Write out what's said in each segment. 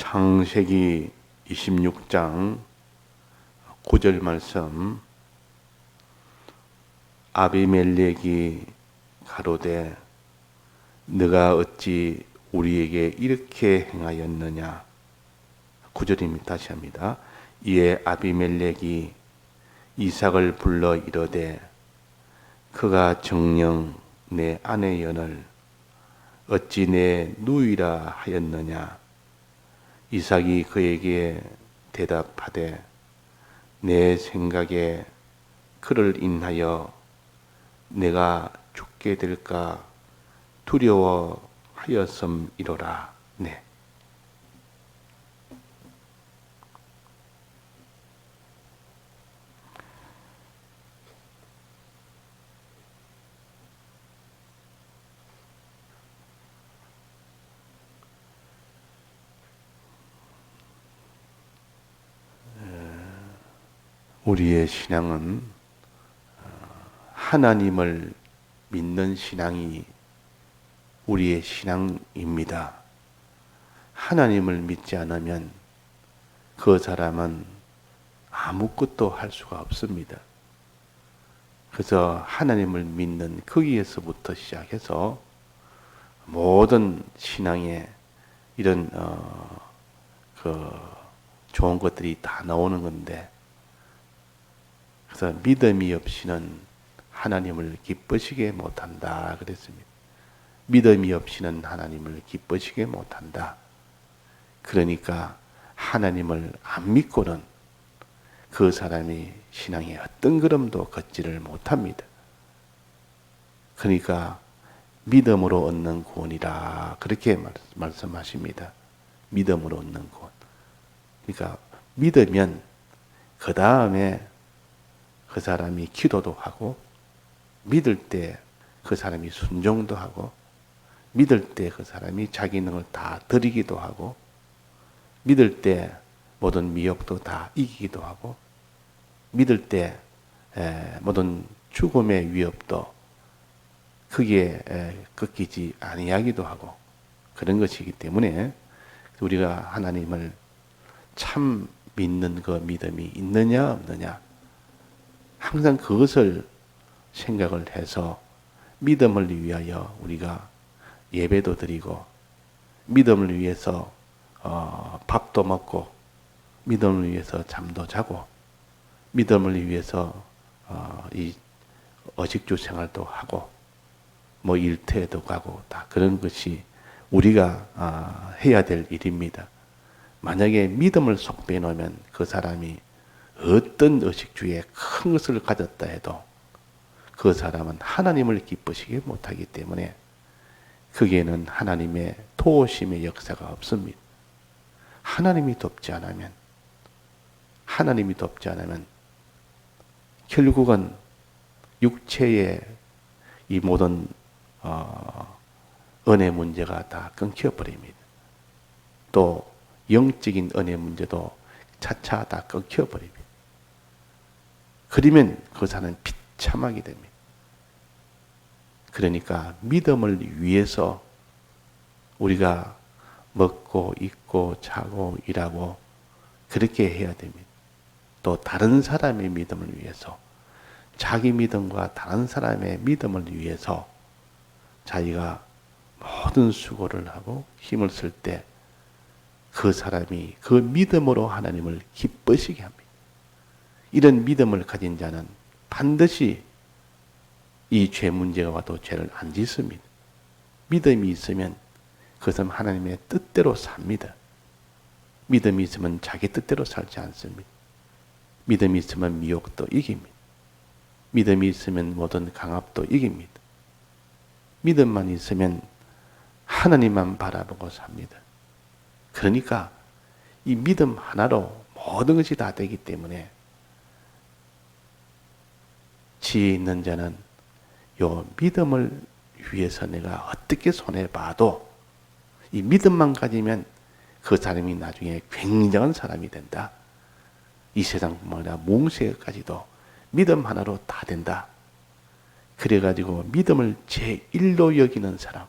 창세기 26장 9절 말씀. 아비멜렉이 가로되 네가 어찌 우리에게 이렇게 행하였느냐. 9절입니다. 다시 합니다. 이에 아비멜렉이 이삭을 불러 이르되 그가 정녕 내 아내 연을 어찌 내 누이라 하였느냐. 이삭이 그에게 대답하되 내 생각에 그를 인하여 내가 죽게 될까 두려워하였음이로라. 네. 우리의 신앙은 하나님을 믿는 신앙이 우리의 신앙입니다. 하나님을 믿지 않으면 그 사람은 아무것도 할 수가 없습니다. 그래서 하나님을 믿는 거기에서부터 시작해서 모든 신앙에 이런 좋은 것들이 다 나오는 건데, 그래서 믿음이 없이는 하나님을 기쁘시게 못한다 그랬습니다. 믿음이 없이는 하나님을 기쁘시게 못한다. 그러니까 하나님을 안 믿고는 그 사람이 신앙의 어떤 걸음도 걷지를 못합니다. 그러니까 믿음으로 얻는 구원이라 그렇게 말씀하십니다. 믿음으로 얻는 구원. 그러니까 믿으면 그 다음에 그 사람이 기도도 하고, 믿을 때 그 사람이 순종도 하고, 믿을 때 그 사람이 자기 있는 걸 다 드리기도 하고, 믿을 때 모든 미혹도 다 이기기도 하고, 믿을 때 모든 죽음의 위협도 크게 꺾이지 아니하기도 하고, 그런 것이기 때문에 우리가 하나님을 참 믿는 그 믿음이 있느냐 없느냐, 항상 그것을 생각을 해서 믿음을 위하여 우리가 예배도 드리고, 믿음을 위해서 밥도 먹고, 믿음을 위해서 잠도 자고, 믿음을 위해서 이 어식주 생활도 하고, 뭐 일터에도 가고, 다 그런 것이 우리가 해야 될 일입니다. 만약에 믿음을 속 빼놓으면 그 사람이 어떤 의식주에 큰 것을 가졌다 해도 그 사람은 하나님을 기쁘시게 못하기 때문에 거기에는 하나님의 도우심의 역사가 없습니다. 하나님이 돕지 않으면 결국은 육체의 이 모든 은혜 문제가 다 끊겨버립니다. 또 영적인 은혜 문제도 차차 다 끊겨버립니다. 그러면 그 사람은 비참하게 됩니다. 그러니까 믿음을 위해서 우리가 먹고 입고 자고 일하고 그렇게 해야 됩니다. 또 다른 사람의 믿음을 위해서, 자기 믿음과 다른 사람의 믿음을 위해서 자기가 모든 수고를 하고 힘을 쓸 때 그 사람이 그 믿음으로 하나님을 기쁘시게 합니다. 이런 믿음을 가진 자는 반드시 이 죄 문제가 와도 죄를 안 짓습니다. 믿음이 있으면 그것은 하나님의 뜻대로 삽니다. 믿음이 있으면 자기 뜻대로 살지 않습니다. 믿음이 있으면 미혹도 이깁니다. 믿음이 있으면 모든 강압도 이깁니다. 믿음만 있으면 하나님만 바라보고 삽니다. 그러니까 이 믿음 하나로 모든 것이 다 되기 때문에 지혜 있는 자는 요 믿음을 위해서 내가 어떻게 손해봐도 이 믿음만 가지면 그 사람이 나중에 굉장한 사람이 된다. 이 세상뿐만 아니라 몽세까지도 믿음 하나로 다 된다. 그래가지고 믿음을 제1로 여기는 사람,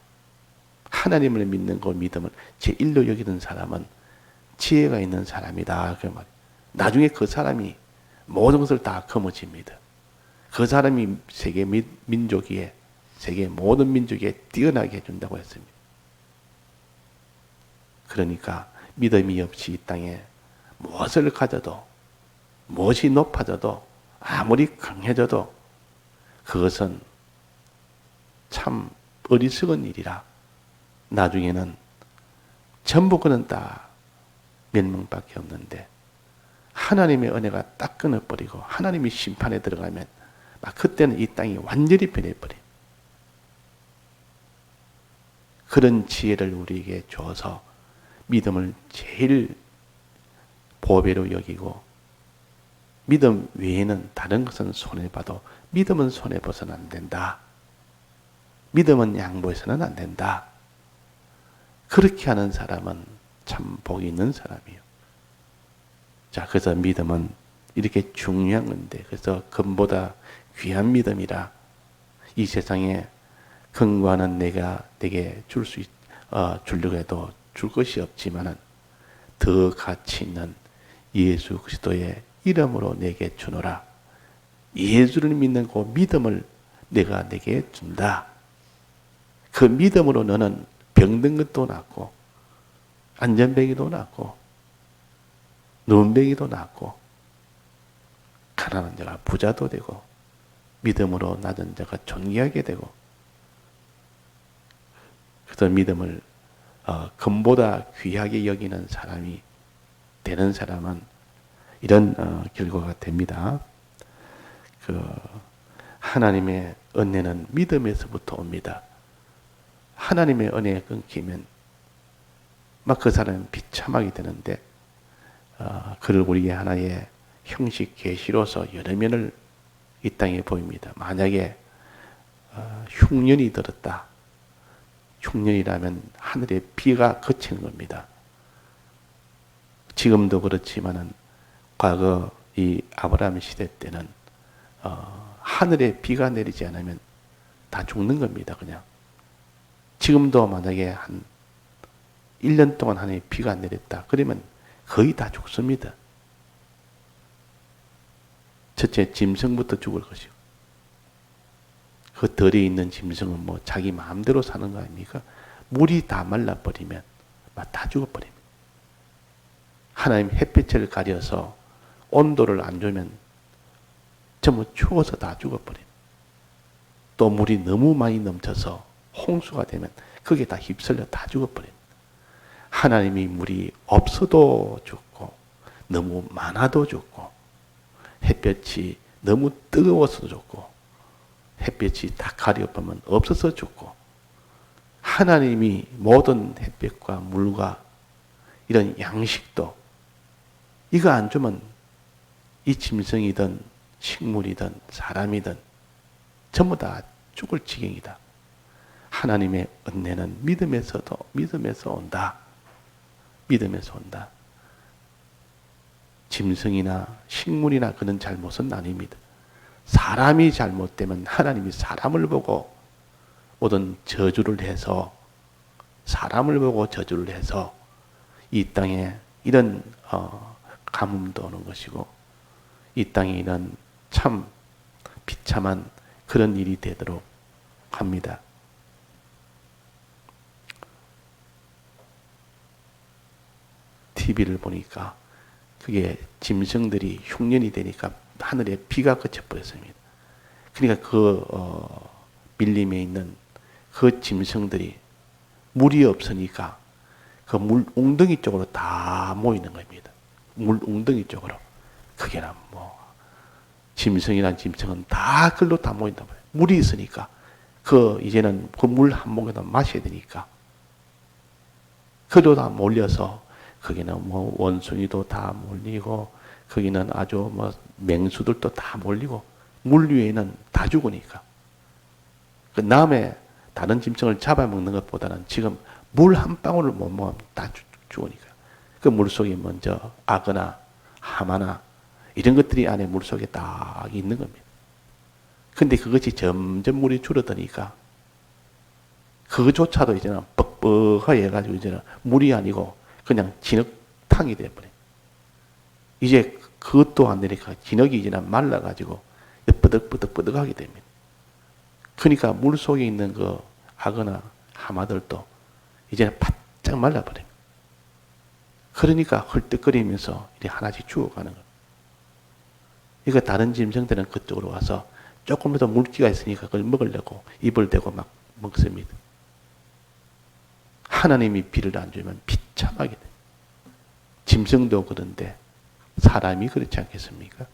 하나님을 믿는 그 믿음을 제1로 여기는 사람은 지혜가 있는 사람이다. 그 말. 나중에 그 사람이 모든 것을 다 거머쥡니다. 그 사람이 세계 민족에, 세계 모든 민족에 뛰어나게 해준다고 했습니다. 그러니까 믿음이 없이 이 땅에 무엇을 가져도, 무엇이 높아져도, 아무리 강해져도 그것은 참 어리석은 일이라. 나중에는 전부 그는 다 몇 명밖에 없는데 하나님의 은혜가 딱 끊어버리고 하나님이 심판에 들어가면 막 그때는 이 땅이 완전히 변해버린 그런 지혜를 우리에게 줘서 믿음을 제일 보배로 여기고 믿음 외에는 다른 것은 손해봐도 믿음은 손해봐서는 안 된다. 믿음은 양보해서는 안 된다. 그렇게 하는 사람은 참 복이 있는 사람이에요. 자, 그래서 믿음은 이렇게 중요한 건데, 그래서 금보다 귀한 믿음이라. 이 세상에 금과는 내가 내게 주려고 해도 줄 것이 없지만은 더 가치 있는 예수 그리스도의 이름으로 내게 주노라. 예수를 믿는 그 믿음을 내가 내게 준다. 그 믿음으로 너는 병든 것도 낫고 안전뱅이도 낫고 눈뱅이도 낫고 가난한 자가 부자도 되고 믿음으로 낮은 자가 존귀하게 되고 그래서 믿음을 금보다 귀하게 여기는 사람이 되는 사람은 이런 결과가 됩니다. 하나님의 은혜는 믿음에서부터 옵니다. 하나님의 은혜에 끊기면 막 그 사람은 비참하게 되는데 그를 우리의 하나의 형식 계시로서 여러 면을 이 땅에 보입니다. 만약에 흉년이 들었다. 흉년이라면 하늘에 비가 그치는 겁니다. 지금도 그렇지만은 과거 이 아브라함 시대 때는 하늘에 비가 내리지 않으면 다 죽는 겁니다. 그냥. 지금도 만약에 한 1년 동안 하늘에 비가 내렸다. 그러면 거의 다 죽습니다. 첫째, 짐승부터 죽을 것이고. 그 덜에 있는 짐승은 뭐 자기 마음대로 사는 거 아닙니까? 물이 다 말라버리면 막 다 죽어버립니다. 하나님 햇빛을 가려서 온도를 안 주면 전부 추워서 다 죽어버립니다. 또 물이 너무 많이 넘쳐서 홍수가 되면 그게 다 휩쓸려 다 죽어버립니다. 하나님이 물이 없어도 죽고 너무 많아도 죽고 햇볕이 너무 뜨거워서 죽고 햇볕이 다 가려보면 없어서 죽고 하나님이 모든 햇볕과 물과 이런 양식도 이거 안 주면 이 짐승이든 식물이든 사람이든 전부 다 죽을 지경이다. 하나님의 은혜는 믿음에서 온다. 믿음에서 온다. 짐승이나 식물이나 그런 잘못은 아닙니다. 사람이 잘못되면 하나님이 사람을 보고 모든 저주를 해서 사람을 보고 저주를 해서 이 땅에 이런 가뭄도 오는 것이고 이 땅에 이런 참 비참한 그런 일이 되도록 합니다. TV를 보니까 그게 짐승들이 흉년이 되니까 하늘에 비가 그쳐버렸습니다. 그러니까 밀림에 있는 그 짐승들이 물이 없으니까 그 물 웅덩이 쪽으로 다 모이는 겁니다. 물 웅덩이 쪽으로. 그게나 뭐 짐승이란 짐승은 다 글로 다 모인단 말이에요. 물이 있으니까 이제는 그 물 한 모금도 마셔야 되니까 그로 다 몰려서 거기는 뭐 원숭이도 다 몰리고 거기는 아주 뭐 맹수들도 다 몰리고 물 위에는 다 죽으니까 그 다음에 다른 짐승을 잡아먹는 것보다는 지금 물 한 방울을 못 먹으면 다 죽으니까 그 물속에 먼저 악어나 하마나 이런 것들이 안에 물속에 딱 있는 겁니다. 근데 그것이 점점 물이 줄어드니까 그거조차도 이제는 뻑뻑하게 해가지고 이제는 물이 아니고 그냥 진흙탕 탕이 돼버려. 이제 그것도 안 되니까 진흙이 이제 말라가지고 뻐득뻐득뻐득하게 됩니다. 그러니까 물 속에 있는 그 악어나 하마들도 이제는 바짝 말라버립니다. 그러니까 헐떡거리면서 이렇게 하나씩 죽어가는 거예요. 그러니까 다른 짐승들은 그쪽으로 와서 조금이라도 물기가 있으니까 그걸 먹으려고 입을 대고 막 먹습니다. 하나님이 비를 안 주면 비참하게 돼요. 짐승도 그런데 사람이 그렇지 않겠습니까?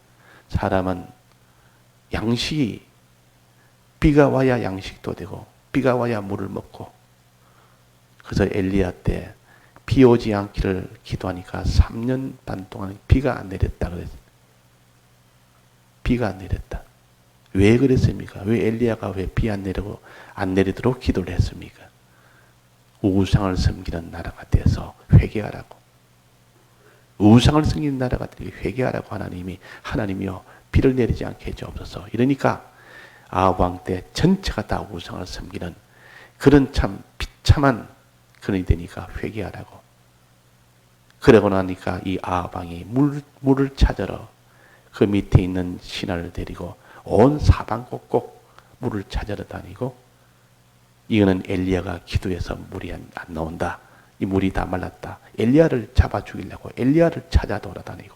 사람은 양식이 비가 와야 양식도 되고 비가 와야 물을 먹고, 그래서 엘리야 때 비 오지 않기를 기도하니까 3년 반 동안 비가 안 내렸다 그랬어요. 비가 안 내렸다. 왜 그랬습니까? 왜 엘리야가 왜 비 안 내리도록 기도를 했습니까? 우상을 섬기는 나라가 돼서 회개하라고. 우상을 섬기는 나라가 되게 회개하라고 하나님이요 비를 내리지 않게 해주옵소서. 이러니까 아합 왕 때 전체가 다 우상을 섬기는 그런 참 비참한 그런이 되니까 회개하라고. 그러고 나니까 이 아합 왕이 물을 찾으러 그 밑에 있는 신하를 데리고 온 사방 꼭꼭 물을 찾으러 다니고, 이거는 엘리야가 기도해서 물이 안 나온다. 이 물이 다 말랐다. 엘리야를 잡아 죽이려고 엘리야를 찾아 돌아다니고.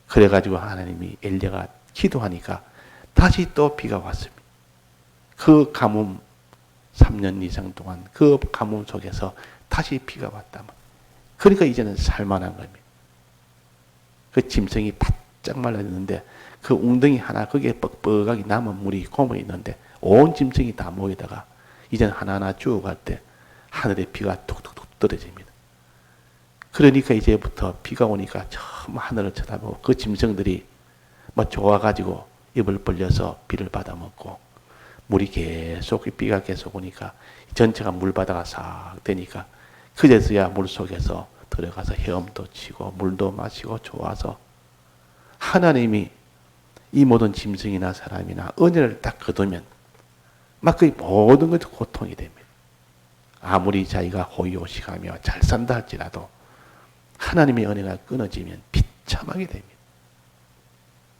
그래가지고 하나님이 엘리야가 기도하니까 다시 또 비가 왔습니다. 그 가뭄 3년 이상 동안 그 가뭄 속에서 다시 비가 왔다면, 그러니까 이제는 살만한 겁니다. 그 짐승이 바짝 말라있는데 그 웅덩이 하나 거기에 뻑뻑하게 남은 물이 고문이 있는데 온 짐승이 다 모이다가 이제는 하나하나 죽어갈 때 하늘에 비가 툭툭툭 떨어집니다. 그러니까 이제부터 비가 오니까 처음 하늘을 쳐다보고 그 짐승들이 뭐 좋아가지고 입을 벌려서 비를 받아먹고, 물이 계속 비가 계속 오니까 전체가 물바다가 싹 되니까 그제서야 물속에서 들어가서 헤엄도 치고 물도 마시고 좋아서, 하나님이 이 모든 짐승이나 사람이나 은혜를 딱 거두면 막 그 모든 것이 고통이 됩니다. 아무리 자기가 호의호식하며 잘 산다 할지라도 하나님의 은혜가 끊어지면 비참하게 됩니다.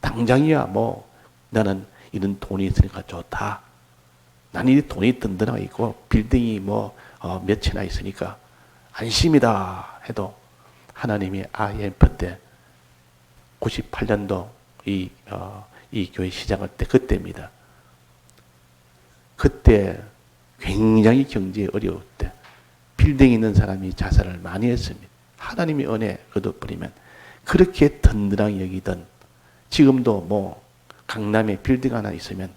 당장이야 뭐 나는 이런 돈이 있으니까 좋다. 나는 이 돈이 든든하고 있고 빌딩이 뭐 몇 채나 있으니까 안심이다 해도, 하나님이 IMF 때 98년도 이 교회 시작할 때 그때입니다. 그때 굉장히 경제에 어려울 때 빌딩 있는 사람이 자살을 많이 했습니다. 하나님이 은혜 거둬버리면 그렇게 든든하게 여기던, 지금도 뭐 강남에 빌딩 하나 있으면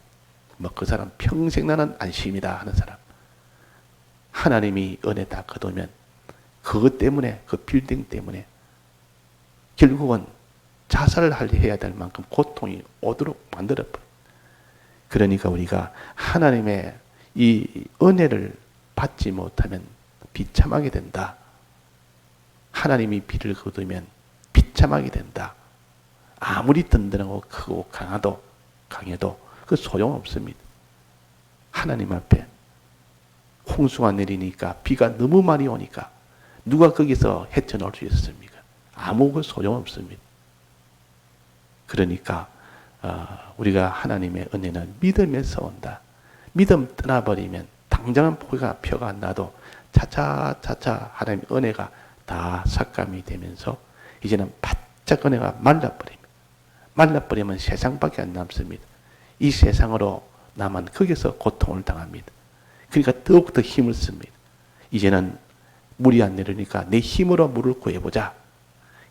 뭐 그 사람 평생 나는 안심이다 하는 사람, 하나님이 은혜 다 거두면 그것 때문에, 그 빌딩 때문에 결국은 자살을 해야 될 만큼 고통이 오도록 만들어버려요. 그러니까 우리가 하나님의 이 은혜를 받지 못하면 비참하게 된다. 하나님이 비를 거두면 비참하게 된다. 아무리 든든하고 크고 강해도 그 소용없습니다. 하나님 앞에 홍수가 내리니까 비가 너무 많이 오니까 누가 거기서 헤쳐나올 수 있었습니까? 아무 그 소용없습니다. 그러니까 우리가 하나님의 은혜는 믿음에서 온다. 믿음 떠나버리면 당장은 표가 안 나도 차차 하나님의 은혜가 다 삭감이 되면서 이제는 바짝 은혜가 말라버리면 세상밖에 안 남습니다. 이 세상으로 나만 거기서 고통을 당합니다. 그러니까 더욱더 힘을 씁니다. 이제는 물이 안 내리니까 내 힘으로 물을 구해보자.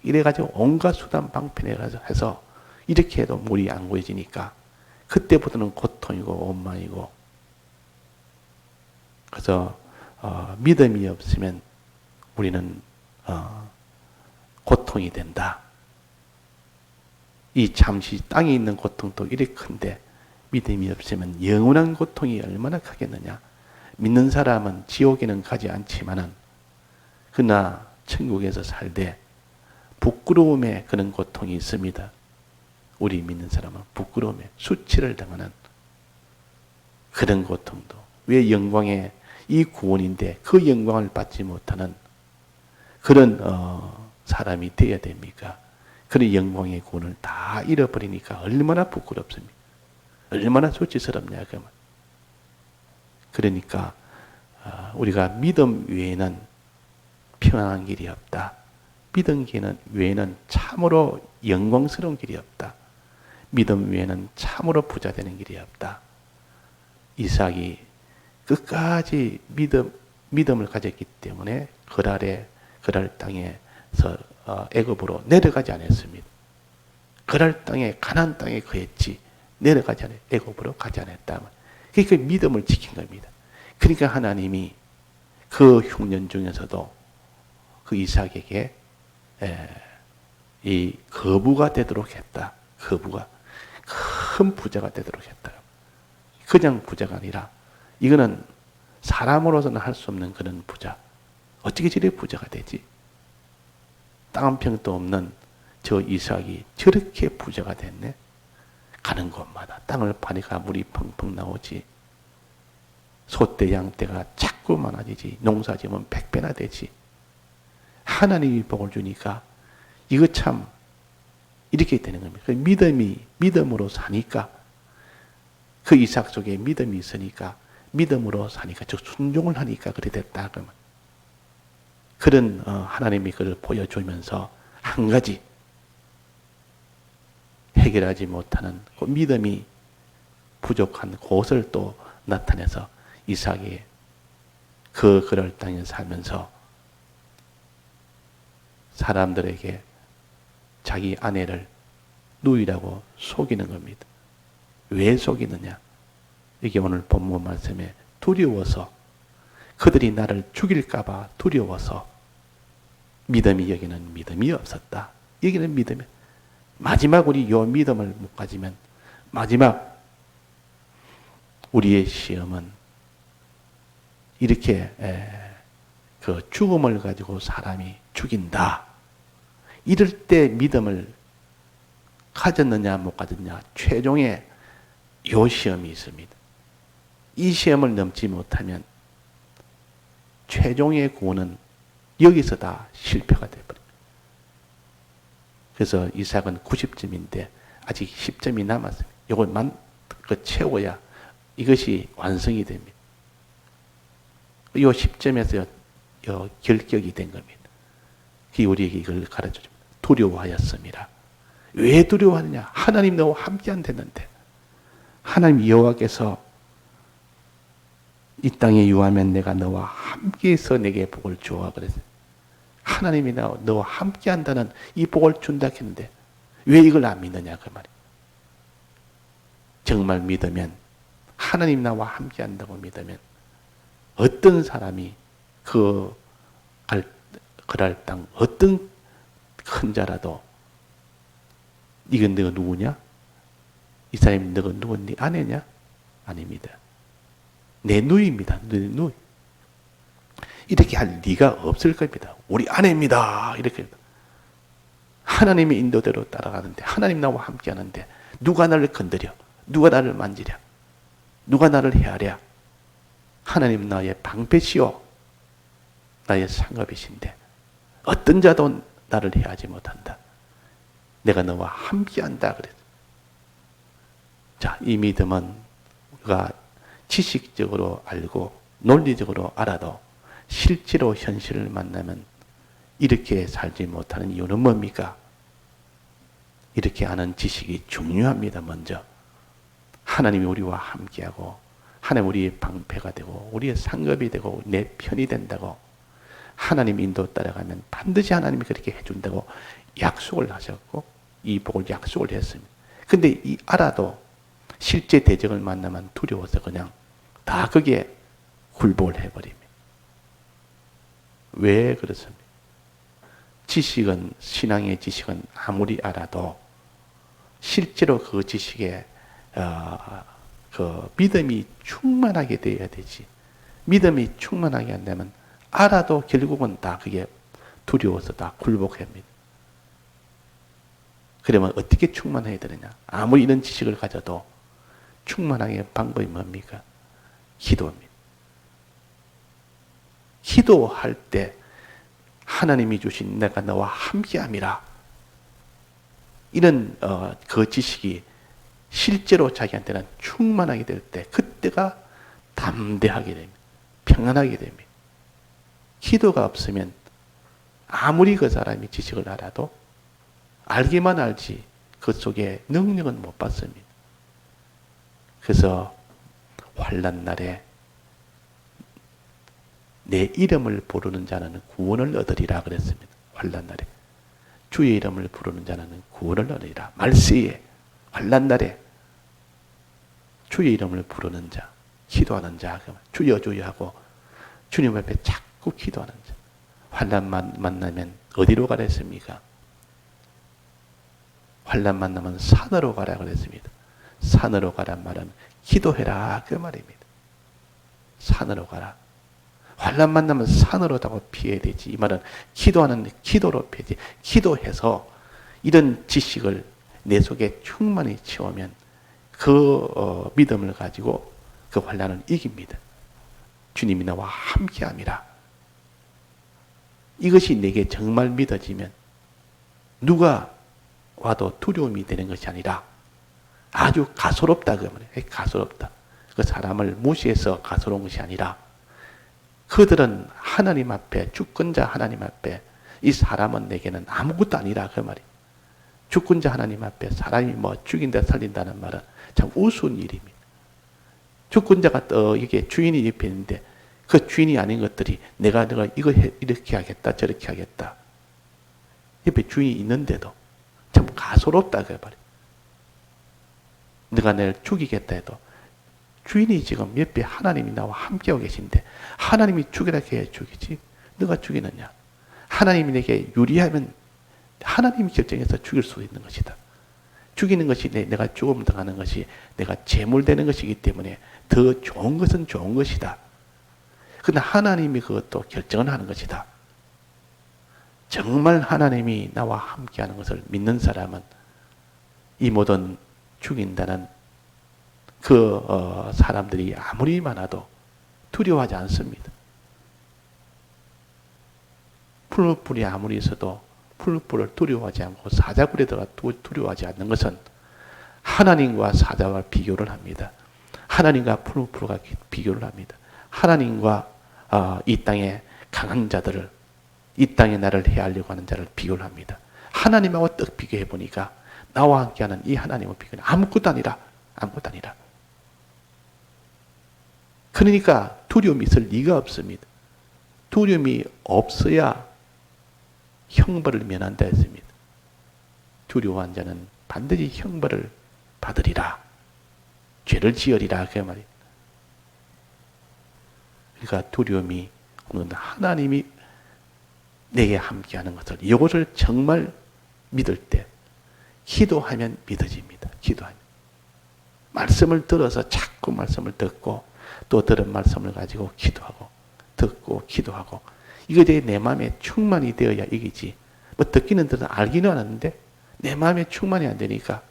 이래가지고 온갖 수단 방편해서 이렇게 해도 물이 안 구해지니까 그때부터는 고통이고 원망이고, 그래서 믿음이 없으면 우리는 고통이 된다. 이 잠시 땅에 있는 고통도 이렇게 큰데 믿음이 없으면 영원한 고통이 얼마나 크겠느냐. 믿는 사람은 지옥에는 가지 않지만은 그러나 천국에서 살되 부끄러움에 그런 고통이 있습니다. 우리 믿는 사람은 부끄러움에 수치를 당하는 그런 고통도, 왜 영광의 이 구원인데 그 영광을 받지 못하는 그런 사람이 되어야 됩니까? 그런 영광의 구원을 다 잃어버리니까 얼마나 부끄럽습니까? 얼마나 수치스럽냐 그 말. 그러니까 우리가 믿음 외에는 평안한 길이 없다. 믿음 외에는 참으로 영광스러운 길이 없다. 믿음 외에는 참으로 부자 되는 길이 없다. 이삭이 끝까지 믿음을 가졌기 때문에 그랄 땅에서 애굽으로 내려가지 않았습니다. 그랄 땅에 가나안 땅에 거했지 내려가지 않았 애굽으로 가지 않았다. 그러니까 믿음을 지킨 겁니다. 그러니까 하나님이 그 흉년 중에서도 그 이삭에게 이 거부가 되도록 했다. 거부가 큰 부자가 되도록 했다. 그냥 부자가 아니라 이거는 사람으로서는 할 수 없는 그런 부자. 어떻게 저렇게 부자가 되지? 땅 한 평도 없는 저 이삭이 저렇게 부자가 됐네. 가는 곳마다 땅을 파니까 물이 펑펑 나오지. 소떼 양떼가 자꾸 많아지지. 농사 지으면 100배나 되지. 하나님이 복을 주니까 이거 참 이렇게 되는 겁니다. 그 믿음으로 사니까 그 이삭 속에 믿음이 있으니까 믿음으로 사니까 즉 순종을 하니까 그래 됐다. 그러면 그런 하나님이 그걸 보여주면서 한 가지 해결하지 못하는 그 믿음이 부족한 곳을 또 나타내서 이삭이 그럴 땅에 살면서 사람들에게 자기 아내를 누이라고 속이는 겁니다. 왜 속이느냐? 이게 오늘 본문 말씀에 두려워서 그들이 나를 죽일까봐 두려워서 믿음이 여기는 믿음이 없었다. 여기는 믿음이 마지막 우리 요 믿음을 못 가지면 마지막 우리의 시험은 이렇게 그 죽음을 가지고 사람이 죽인다. 이럴 때 믿음을 가졌느냐 못 가졌느냐 최종의 요 시험이 있습니다. 이 시험을 넘지 못하면 최종의 구원은 여기서 다 실패가 되어버립니다. 그래서 이삭은 90점인데 아직 10점이 남았습니다. 이걸만 채워야 이것이 완성이 됩니다. 이 10점에서 결격이 된 겁니다. 그게 우리에게 이걸 가르쳐 줍니다. 두려워하였습니다. 왜 두려워하느냐? 하나님 너와 함께 안 됐는데 하나님 여호와께서 이 땅에 유하면 내가 너와 함께해서 내게 복을 주어 그랬어요. 하나님이 너와 함께 한다는 이 복을 준다 했는데 왜 이걸 안 믿느냐 그 말이에요. 정말 믿으면 하나님 나와 함께 한다고 믿으면 어떤 사람이 그랄 땅 어떤 큰 자라도 이건 너가 누구냐? 이 사람이 너가 누구 네 아내냐? 아닙니다. 내 누이입니다. 내 누이. 이렇게 할 리가 없을 겁니다. 우리 아내입니다. 이렇게 하나님의 인도대로 따라가는데 하나님 나와 함께 하는데 누가 나를 건드려? 누가 나를 만지랴? 누가 나를 헤아랴? 하나님 나의 방패시오. 나의 상급이신데 어떤 자도 나를 해하지 못한다. 내가 너와 함께한다 그랬어. 자, 이 믿음은 우리가 지식적으로 알고 논리적으로 알아도 실제로 현실을 만나면 이렇게 살지 못하는 이유는 뭡니까? 이렇게 아는 지식이 중요합니다. 먼저 하나님이 우리와 함께하고 하나님 우리의 방패가 되고 우리의 상급이 되고 내 편이 된다고 하나님 인도 따라가면 반드시 하나님이 그렇게 해준다고 약속을 하셨고 이 복을 약속을 했습니다. 근데 이 알아도 실제 대적을 만나면 두려워서 그냥 다 거기에 굴복을 해버립니다. 왜 그렇습니까? 지식은 신앙의 지식은 아무리 알아도 실제로 그 지식에 그 믿음이 충만하게 되어야 되지. 믿음이 충만하게 안 되면 알아도 결국은 다 그게 두려워서 다 굴복합니다. 그러면 어떻게 충만해야 되느냐? 아무리 이런 지식을 가져도 충만하게 방법이 뭡니까? 기도입니다. 기도할 때 하나님이 주신 내가 너와 함께함이라. 이런 그 지식이 실제로 자기한테는 충만하게 될 때 그때가 담대하게 됩니다. 평안하게 됩니다. 기도가 없으면 아무리 그 사람이 지식을 알아도 알기만 알지 그 속에 능력은 못 받습니다. 그래서 환난 날에 내 이름을 부르는 자는 구원을 얻으리라 그랬습니다. 환난 날에 주의 이름을 부르는 자는 구원을 얻으리라. 말세에 환난 날에 주의 이름을 부르는 자, 기도하는 자, 주여 주여 하고 주님 앞에 자꾸 기도하는 자. 환난 만나면 어디로 가랬습니까? 환난 만나면 산으로 가라 그랬습니다. 산으로 가란 말은 기도해라 그 말입니다. 산으로 가라. 환난 만나면 산으로 다고 피해야 되지. 이 말은 기도하는 기도로 피해야지. 기도해서 이런 지식을 내 속에 충만히 채우면 그 믿음을 가지고 그 환난을 이깁니다. 주님이 나와 함께함이라. 이것이 내게 정말 믿어지면 누가 와도 두려움이 되는 것이 아니라 아주 가소롭다 그 말이에요. 가소롭다. 그 사람을 무시해서 가소로운 것이 아니라 그들은 하나님 앞에, 주권자 하나님 앞에 이 사람은 내게는 아무것도 아니라 그 말이에요. 주권자 하나님 앞에 사람이 뭐 죽인다 살린다는 말은 참 우스운 일입니다. 주권자가 이게 주인이 옆에 있는데 그 주인이 아닌 것들이 내가 이거 이렇게 하겠다 저렇게 하겠다 옆에 주인이 있는데도 참 가소롭다 그 말이에요. 내가 내를 죽이겠다 해도 주인이 지금 옆에 하나님이 나와 함께하고 계신데 하나님이 죽이라 해야 죽이지 너가 죽이느냐. 하나님이 내게 유리하면 하나님이 결정해서 죽일 수 있는 것이다. 죽이는 것이 내가 죽음 당하는 것이 내가 재물되는 것이기 때문에 더 좋은 것은 좋은 것이다. 그러나 하나님이 그것도 결정을 하는 것이다. 정말 하나님이 나와 함께하는 것을 믿는 사람은 이 모든 죽인다는 그 사람들이 아무리 많아도 두려워하지 않습니다. 풀뿔이 아무리 있어도 풀뿔을 두려워하지 않고 사자굴에다가 두려워하지 않는 것은 하나님과 사자와 비교를 합니다. 하나님과 풀뿔과 비교를 합니다. 하나님과 이 땅의 강한 자들을 이 땅에 나를 해하려고 하는 자를 비교를 합니다. 하나님하고 딱 비교해 보니까 나와 함께하는 이 하나님을 비교는 아무것도 아니라 아무것도 아니라. 그러니까 두려움이 있을 리가 없습니다. 두려움이 없어야 형벌을 면한다 했습니다. 두려워한 자는 반드시 형벌을 받으리라. 죄를 지으리라 그 말이에요. 그러니까 두려움이 오는 하나님이 내게 함께하는 것을 이것을 정말 믿을 때 기도하면 믿어집니다. 기도하면 말씀을 들어서 자꾸 말씀을 듣고 또 들은 말씀을 가지고 기도하고 듣고 기도하고 이것이 내 마음에 충만이 되어야 이기지. 뭐 듣기는 들어 알기는 하는데 내 마음에 충만이 안 되니까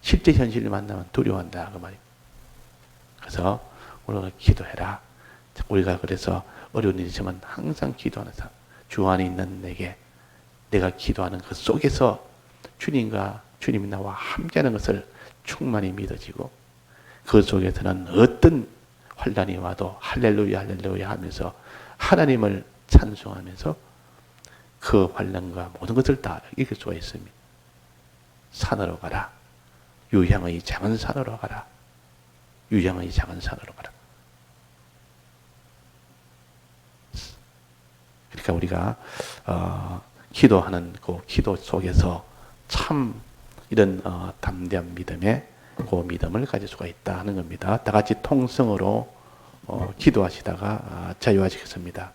실제 현실을 만나면 두려워한다 그 말입니다. 그래서 우리가 기도해라. 우리가 그래서 어려운 일이 있으면 항상 기도하는 사람. 주 안에 있는 내가 기도하는 그 속에서 주님이 나와 함께하는 것을 충만히 믿어지고 그 속에서는 어떤 환난이 와도 할렐루야 할렐루야 하면서 하나님을 찬송하면서 그 환난과 모든 것을 다 이길 수가 있습니다. 산으로 가라. 유향의 작은 산으로 가라. 유향의 작은 산으로 가라. 그러니까 우리가 기도하는 그 기도 속에서 참 이런 담대한 믿음에 그 믿음을 가질 수가 있다 하는 겁니다. 다 같이 통성으로 기도하시다가 자유하시겠습니다.